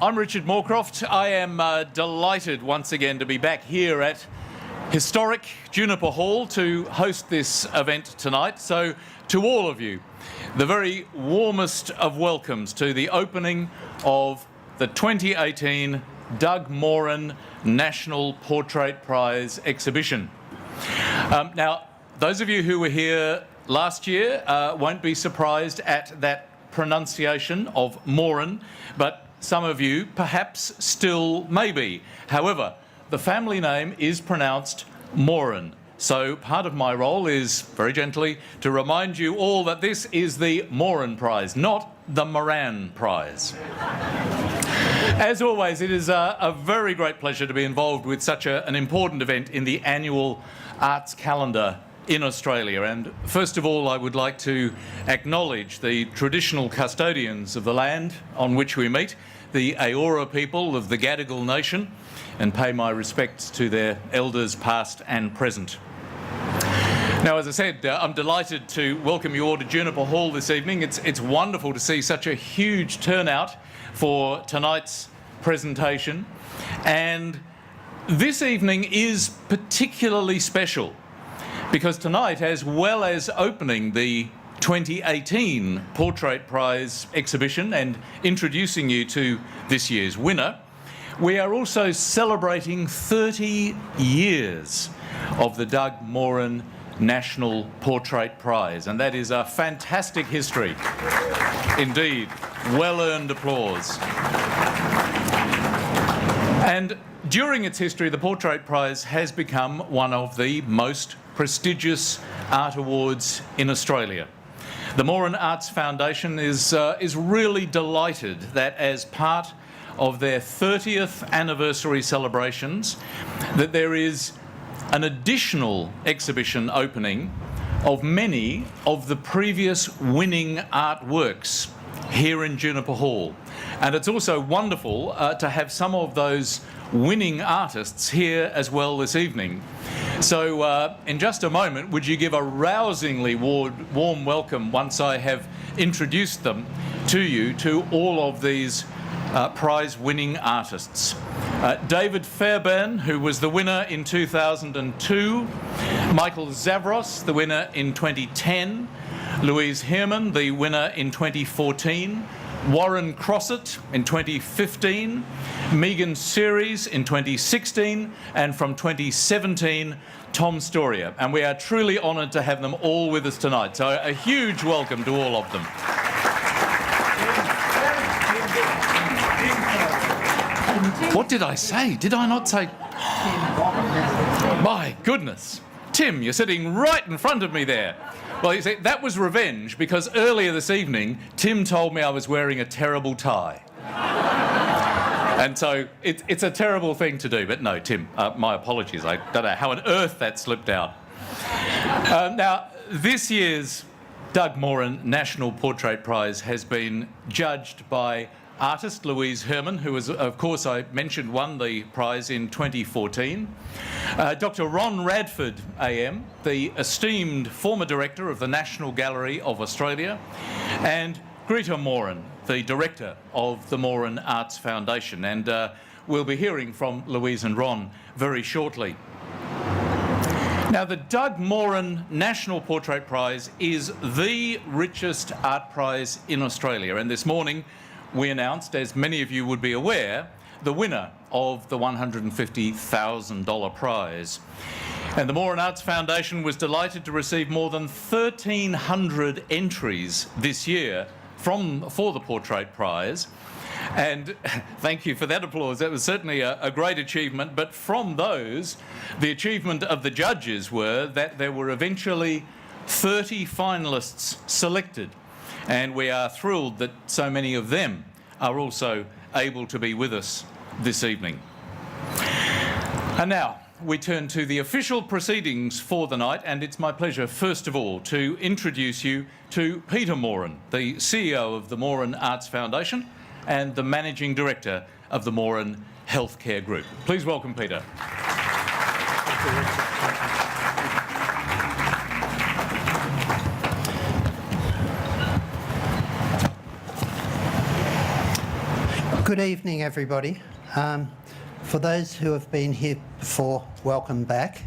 I'm Richard Moorcroft. I am delighted once again to be back here at historic Juniper Hall to host this event tonight. So to all of you, the very warmest of welcomes to the opening of the 2018 Doug Moran National Portrait Prize exhibition. Now, those of you who were here last year won't be surprised at that pronunciation of Morin, but some of you perhaps still may be. However, the family name is pronounced Morin. So part of my role is, very gently, to remind you all that this is the Morin Prize, not the Moran Prize. As always, it is a very great pleasure to be involved with such an important event in the annual arts calendar in Australia. And first of all, I would like to acknowledge the traditional custodians of the land on which we meet, the Eora people of the Gadigal Nation, and pay my respects to their elders past and present. Now, as I said, I'm delighted to welcome you all to Juniper Hall this evening. It's wonderful to see such a huge turnout for tonight's presentation. And this evening is particularly special because tonight, as well as opening the 2018 Portrait Prize exhibition and introducing you to this year's winner, we are also celebrating 30 years of the Doug Moran National Portrait Prize, and that is a fantastic history. Indeed, well-earned applause. And during its history, the Portrait Prize has become one of the most prestigious art awards in Australia. The Morin Arts Foundation is really delighted that as part of their 30th anniversary celebrations, that there is an additional exhibition opening of many of the previous winning artworks here in Juniper Hall. And it's also wonderful to have some of those winning artists here as well this evening. So in just a moment, would you give a rousingly warm welcome once I have introduced them to you, to all of these prize-winning artists. David Fairbairn, who was the winner in 2002, Michael Zavros, the winner in 2010, Louise Herman, the winner in 2014, Warren Crossett in 2015, Megan Series in 2016, and from 2017, Tom Storia. And we are truly honoured to have them all with us tonight. So a huge welcome to all of them. What did I say? Did I not say? My goodness. Tim, you're sitting right in front of me there. Well, you see, that was revenge because earlier this evening, Tim told me I was wearing a terrible tie. And so it's a terrible thing to do. But no, Tim, my apologies. I don't know how on earth that slipped out. Now, this year's Doug Moran National Portrait Prize has been judged by artist Louise Herman, who was, of course, I mentioned, won the prize in 2014. Dr. Ron Radford, AM, the esteemed former director of the National Gallery of Australia, and Greta Morin, the director of the Morin Arts Foundation. And we'll be hearing from Louise and Ron very shortly. Now, the Doug Moran National Portrait Prize is the richest art prize in Australia. And this morning, we announced, as many of you would be aware, the winner of the $150,000 prize. And the Morin Arts Foundation was delighted to receive more than 1,300 entries this year for the Portrait Prize. And thank you for that applause. That was certainly a great achievement. But from those, the achievement of the judges were that there were eventually 30 finalists selected. And we are thrilled that so many of them are also able to be with us this evening. And now we turn to the official proceedings for the night, and it's my pleasure, first of all, to introduce you to Peter Morin, the CEO of the Morin Arts Foundation and the Managing Director of the Morin Healthcare Group. Please welcome Peter. Good evening, everybody. For those who have been here before, welcome back.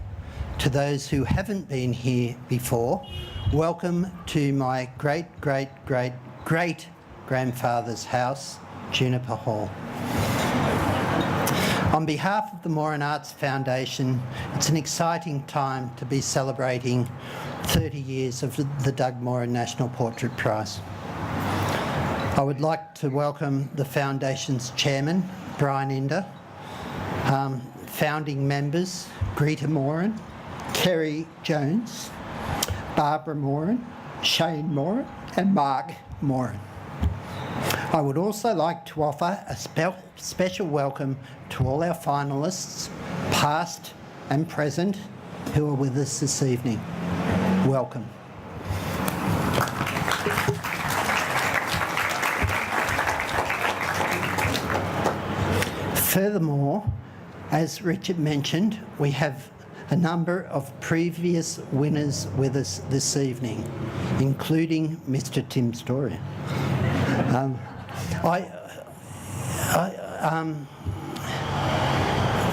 To those who haven't been here before, welcome to my great-great-great-grandfather's house, Juniper Hall. On behalf of the Morin Arts Foundation, it's an exciting time to be celebrating 30 years of the Doug Morin National Portrait Prize. I would like to welcome the Foundation's Chairman, Brian Inder, founding members, Greta Morin, Kerry Jones, Barbara Morin, Shane Morin and Mark Morin. I would also like to offer a special welcome to all our finalists, past and present, who are with us this evening. Welcome. Furthermore, as Richard mentioned, we have a number of previous winners with us this evening, including Mr. Tim Story.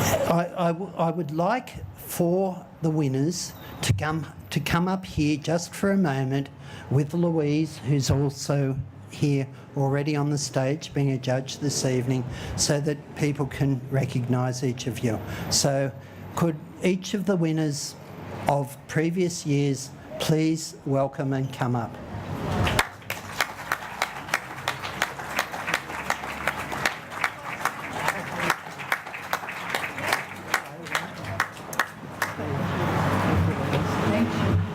I would like for the winners to come up here just for a moment with Louise, who's also here already on the stage being a judge this evening, so that people can recognise each of you. So could each of the winners of previous years please welcome and come up.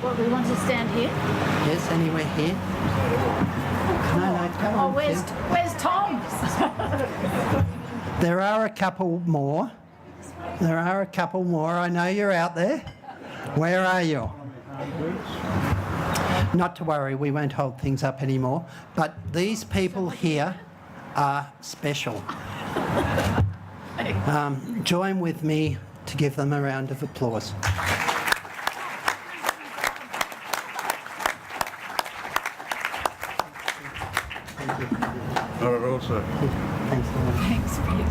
What, we want to stand here? Yes, anywhere here. No, come on. Where's Tom? There are a couple more. I know you're out there. Where are you? Not to worry, we won't hold things up anymore. But these people here are special. Join with me to give them a round of applause. Not at all, sir. Thanks, Lord. Thanks, Pete.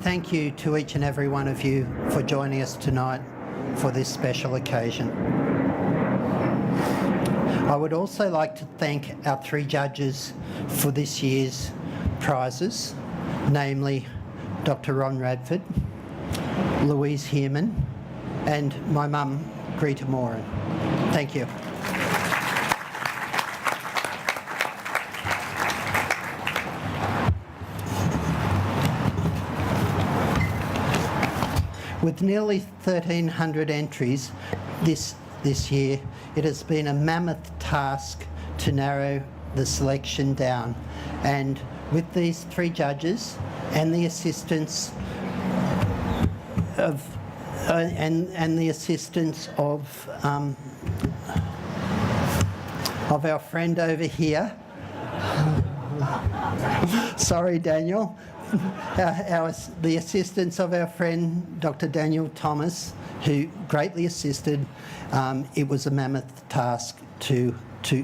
Thank you to each and every one of you for joining us tonight for this special occasion. I would also like to thank our three judges for this year's prizes, namely Dr. Ron Radford, Louise Herman and my mum, Greta Moran. Thank you. With nearly 1,300 entries this year, it has been a mammoth task to narrow the selection down. And with these three judges and the assistance of our friend over here, sorry, Daniel. The assistance of our friend Dr. Daniel Thomas, who greatly assisted. It was a mammoth task to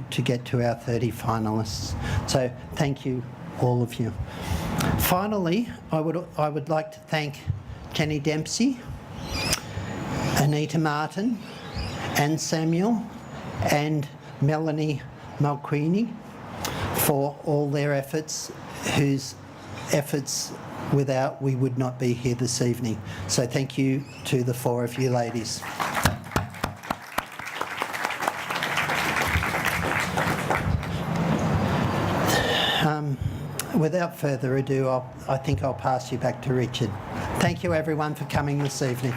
get to our 30 finalists. So thank you, all of you. Finally, I would like to thank Jenny Dempsey, Anita Martin, Anne Samuel, and Melanie Malquini for all their efforts, whose efforts without we would not be here this evening. So thank you to the four of you ladies. Without further ado, I think I'll pass you back to Richard. Thank you everyone for coming this evening.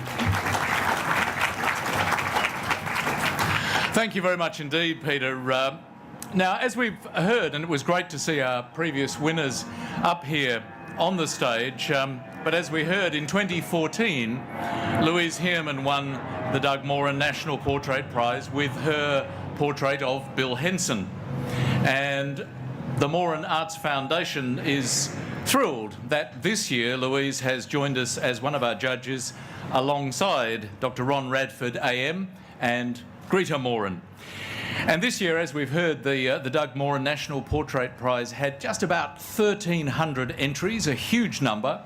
Thank you very much indeed, Peter. Now, as we've heard, and it was great to see our previous winners up here on the stage, but as we heard, in 2014, Louise Herman won the Doug Morin National Portrait Prize with her portrait of Bill Henson. And the Morin Arts Foundation is thrilled that this year Louise has joined us as one of our judges alongside Dr. Ron Radford AM and Greta Morin. And this year, as we've heard, the Doug Morin National Portrait Prize had just about 1,300 entries, a huge number.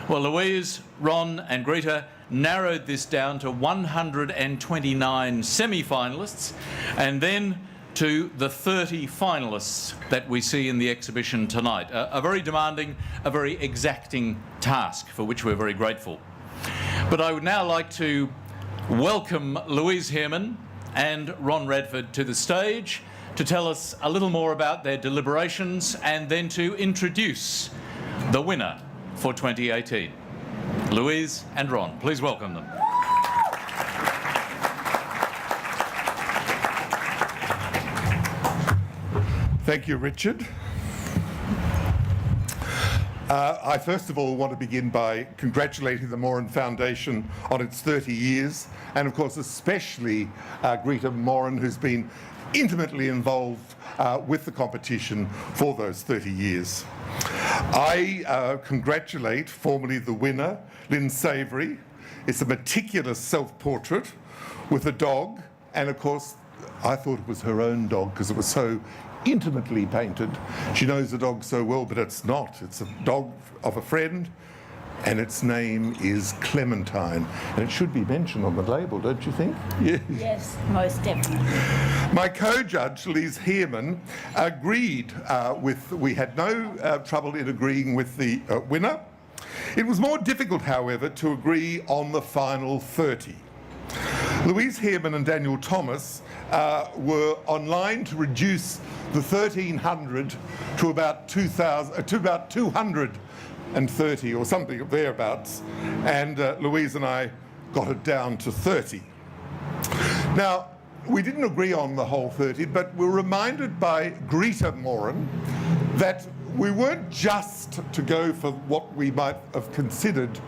Well, Louise, Ron and Greta narrowed this down to 129 semi-finalists and then to the 30 finalists that we see in the exhibition tonight. A very demanding, a very exacting task for which we're very grateful. But I would now like to welcome Louise Herman and Ron Radford to the stage to tell us a little more about their deliberations and then to introduce the winner for 2018. Louise and Ron, please welcome them. Thank you, Richard. I first of all want to begin by congratulating the Morin Foundation on its 30 years, and of course especially Greta Morin, who's been intimately involved with the competition for those 30 years. I congratulate formally the winner, Lynn Avery. It's a meticulous self-portrait with a dog, and of course I thought it was her own dog because it was so intimately painted. She knows the dog so well, but it's not. It's a dog of a friend, and its name is Clementine. And it should be mentioned on the label, don't you think? Yes, yes, most definitely. My co-judge, Louise Herman, agreed we had no trouble in agreeing with the winner. It was more difficult, however, to agree on the final 30. Louise Herman and Daniel Thomas were online to reduce the 1,300 to about 230 or something thereabouts, and Louise and I got it down to 30. Now, we didn't agree on the whole 30, but we're reminded by Greta Morin that we weren't just to go for what we might have considered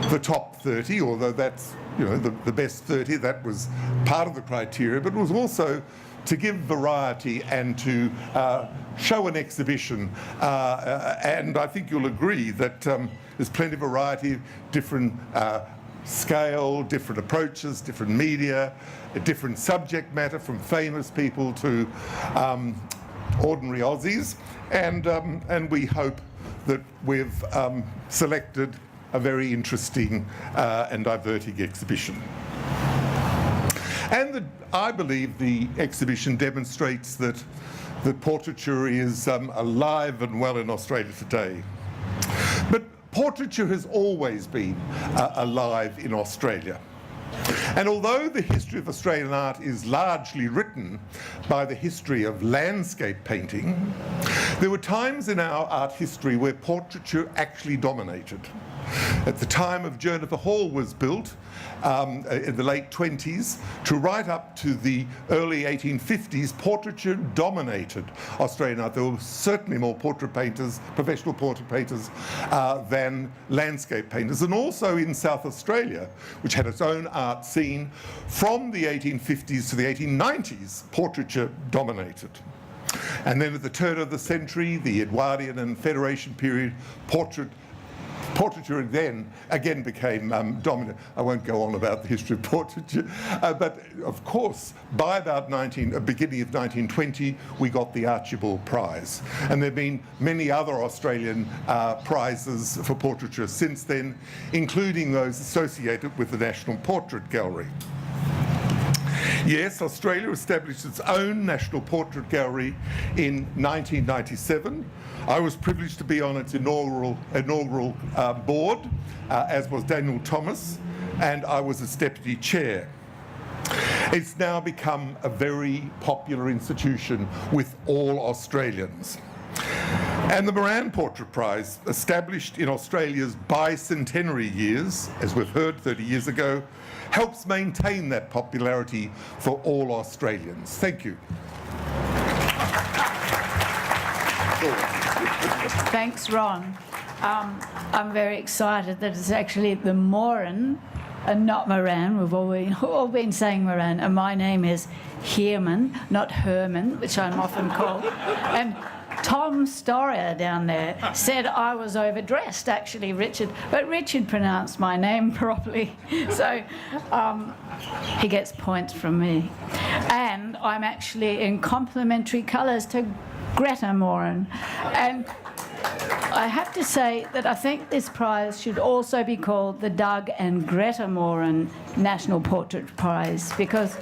the top 30, although that's, you know, the best 30, that was part of the criteria, but it was also to give variety and to show an exhibition. And I think you'll agree that there's plenty of variety, different scale, different approaches, different media, a different subject matter, from famous people to ordinary Aussies. And we hope that we've selected a very interesting and diverting exhibition. And I believe the exhibition demonstrates that portraiture is alive and well in Australia today. But portraiture has always been alive in Australia. And although the history of Australian art is largely written by the history of landscape painting, there were times in our art history where portraiture actually dominated. At the time of Juniper Hall was built in the late 20s to right up to the early 1850s, portraiture dominated Australian art. There were certainly more portrait painters, professional portrait painters, than landscape painters. And also in South Australia, which had its own art scene, from the 1850s to the 1890s, portraiture dominated. And then at the turn of the century, the Edwardian and Federation period, portraiture then again became dominant. I won't go on about the history of portraiture, but of course, by about beginning of 1920, we got the Archibald Prize. And there have been many other Australian prizes for portraiture since then, including those associated with the National Portrait Gallery. Yes, Australia established its own National Portrait Gallery in 1997. I was privileged to be on its inaugural board, as was Daniel Thomas, and I was its deputy chair. It's now become a very popular institution with all Australians. And the Moran Portrait Prize, established in Australia's bicentenary years, as we've heard 30 years ago, helps maintain that popularity for all Australians. Thank you. Thanks, Ron. I'm very excited that it's actually the Morin and not Moran. We've all been saying Moran, and my name is Herman, not Herman, which I'm often called. And Tom Storer down there said I was overdressed, actually, Richard. But Richard pronounced my name properly, so he gets points from me. And I'm actually in complementary colours to Greta Morin. And I have to say that I think this prize should also be called the Doug and Greta Morin National Portrait Prize, because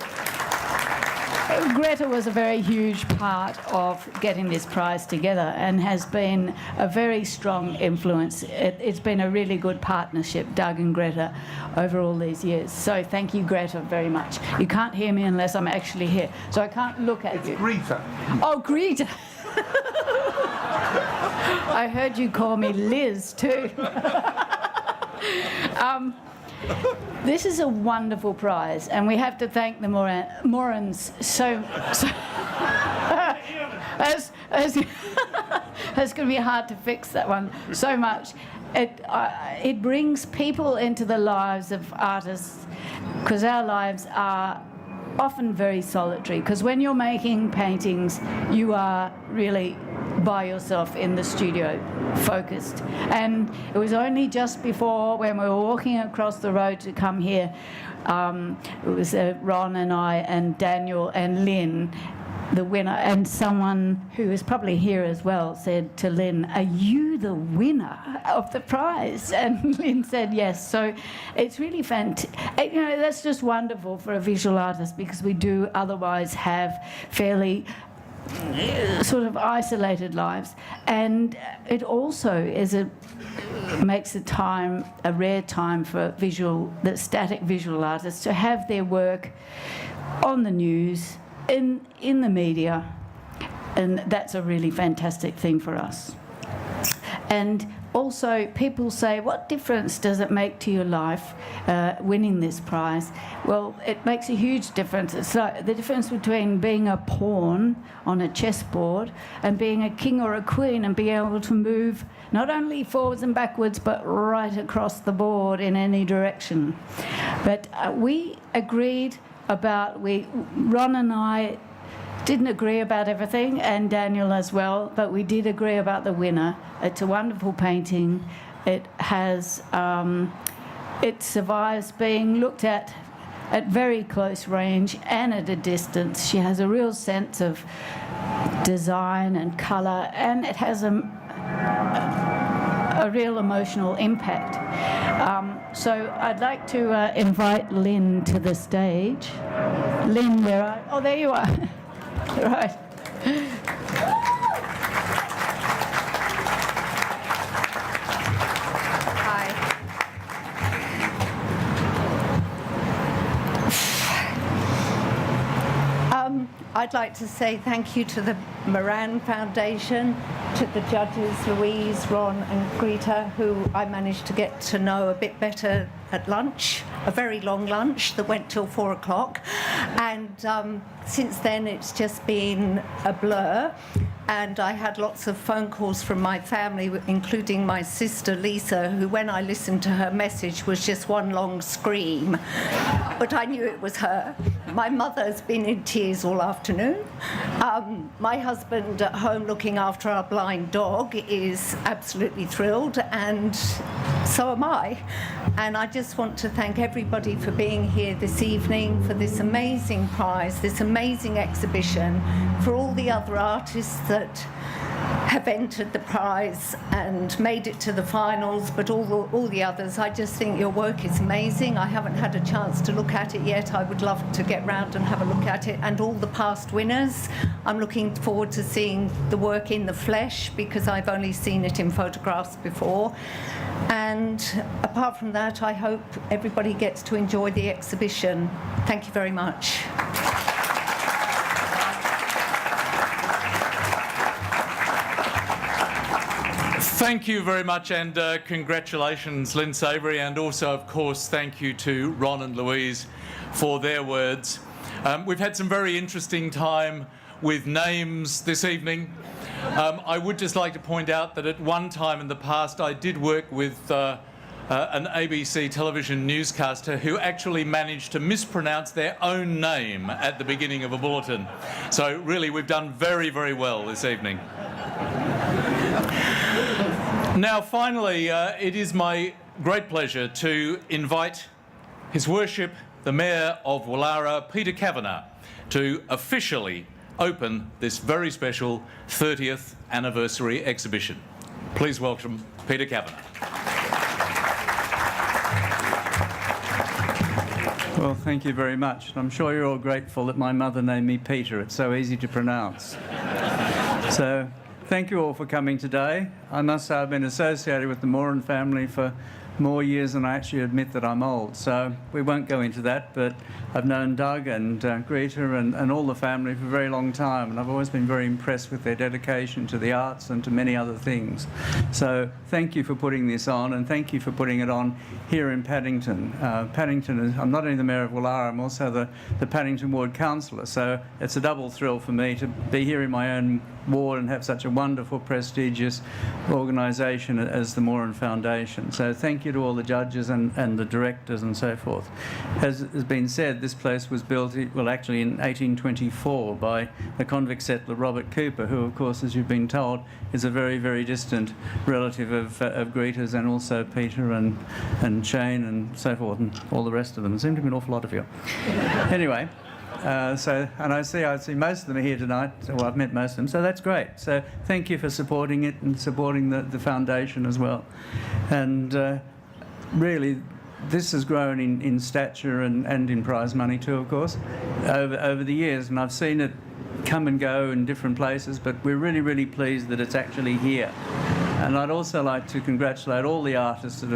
Greta was a very huge part of getting this prize together and has been a very strong influence. It's been a really good partnership, Doug and Greta, over all these years. So thank you, Greta, very much. You can't hear me unless I'm actually here, so I can't look at you. Greta. Oh, Greta. I heard you call me Liz too. This is a wonderful prize, and we have to thank the Morans so it's going to be hard to fix that one so much. It brings people into the lives of artists, because our lives are often very solitary, because when you're making paintings, you are really by yourself in the studio, focused. And it was only just before, when we were walking across the road to come here, it was Ron and I and Daniel and Lynn, the winner, and someone who is probably here as well said to Lynn, "Are you the winner of the prize?" And Lynn said yes. So it's really fantastic. You know, that's just wonderful for a visual artist, because we do otherwise have fairly sort of isolated lives, and it also makes a rare time for the static visual artists to have their work on the news, in the media, and that's a really fantastic thing for us. And also, people say, what difference does it make to your life winning this prize? Well, it makes a huge difference. It's like the difference between being a pawn on a chessboard and being a king or a queen and being able to move not only forwards and backwards, but right across the board in any direction. But we agreed Ron and I didn't agree about everything, and Daniel as well, but we did agree about the winner. It's a wonderful painting. It has, it survives being looked at very close range and at a distance. She has a real sense of design and colour, and it has a real emotional impact. So I'd like to invite Lynn to the stage. Lynn, where are you? Oh, there you are. Right. Hi. I'd like to say thank you to the Moran Foundation, to the judges, Louise, Ron and Greta, who I managed to get to know a bit better at lunch, a very long lunch that went till 4 o'clock. And since then, it's just been a blur. And I had lots of phone calls from my family, including my sister Lisa, who, when I listened to her message, was just one long scream. But I knew it was her. My mother's been in tears all afternoon. My husband at home looking after our blind dog is absolutely thrilled, and so am I. And I just want to thank everybody for being here this evening, for this amazing prize, this amazing exhibition, for all the other artists that have entered the prize and made it to the finals, but all the others. I just think your work is amazing. I haven't had a chance to look at it yet. I would love to get round and have a look at it. And all the past winners, I'm looking forward to seeing the work in the flesh, because I've only seen it in photographs before. And apart from that, I hope everybody gets to enjoy the exhibition. Thank you very much. Thank you very much, and congratulations, Lynn Avery, and also, of course, thank you to Ron and Louise for their words. We've had some very interesting time with names this evening. I would just like to point out that at one time in the past I did work with an ABC television newscaster who actually managed to mispronounce their own name at the beginning of a bulletin. So really, we've done very, very well this evening. Now, finally, it is my great pleasure to invite His Worship, the Mayor of Woollahra, Peter Kavanagh, to officially open this very special 30th anniversary exhibition. Please welcome Peter Kavanagh. Well, thank you very much. I'm sure you're all grateful that my mother named me Peter. It's so easy to pronounce. So, thank you all for coming today. I must say I've been associated with the Morin family for more years than I actually admit that I'm old. So we won't go into that, but I've known Doug and Greta and all the family for a very long time, and I've always been very impressed with their dedication to the arts and to many other things. So thank you for putting this on, and thank you for putting it on here in Paddington. Paddington is, I'm not only the Mayor of Woollahra, I'm also the Paddington Ward Councillor, so it's a double thrill for me to be here in my own ward and have such a wonderful, prestigious organisation as the Moran Foundation. So thank you to all the judges and the directors and so forth. As has been said, this place was built, well, actually in 1824 by the convict settler Robert Cooper, who, of course, as you've been told, is a very, very distant relative of Greta's and also Peter and Shane and so forth and all the rest of them. There seem to be an awful lot of you. Anyway. And I see most of them are here tonight. Well, I've met most of them, so that's great. So thank you for supporting it and supporting the foundation as well. And really, this has grown in stature and in prize money too, of course, over the years. And I've seen it come and go in different places, but we're really, really pleased that it's actually here. And I'd also like to congratulate all the artists that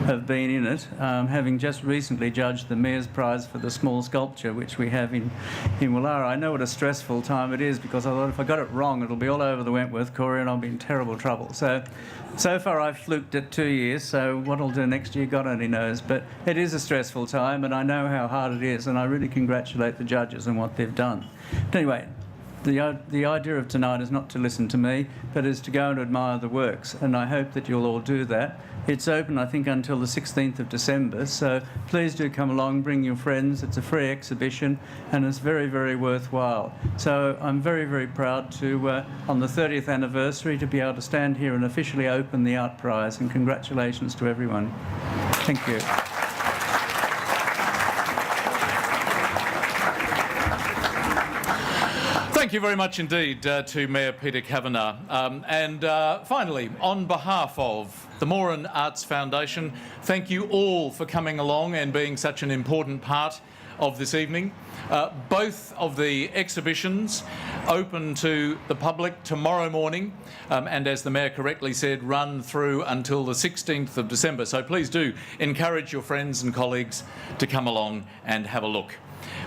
have been in it, having just recently judged the Mayor's Prize for the small sculpture, which we have in Woollahra. I know what a stressful time it is, because I thought if I got it wrong, it'll be all over the Wentworth, Corey, and I'll be in terrible trouble. So far I've fluked it 2 years, so what I'll do next year, God only knows. But it is a stressful time, and I know how hard it is, and I really congratulate the judges and what they've done. But anyway, the idea of tonight is not to listen to me, but is to go and admire the works, and I hope that you'll all do that. It's open, I think, until the 16th of December, so please do come along, bring your friends. It's a free exhibition, and it's very, very worthwhile. So I'm very, very proud to, on the 30th anniversary, to be able to stand here and officially open the Art Prize, and congratulations to everyone. Thank you. Thank you very much indeed to Mayor Peter Kavanagh. Finally, on behalf of the Morin Arts Foundation, thank you all for coming along and being such an important part of this evening. Both of the exhibitions open to the public tomorrow morning, and as the Mayor correctly said, run through until the 16th of December. So please do encourage your friends and colleagues to come along and have a look.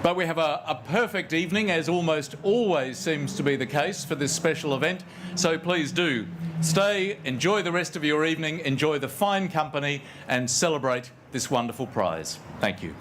But we have a perfect evening, as almost always seems to be the case for this special event. So please do stay, enjoy the rest of your evening, enjoy the fine company and celebrate this wonderful prize. Thank you.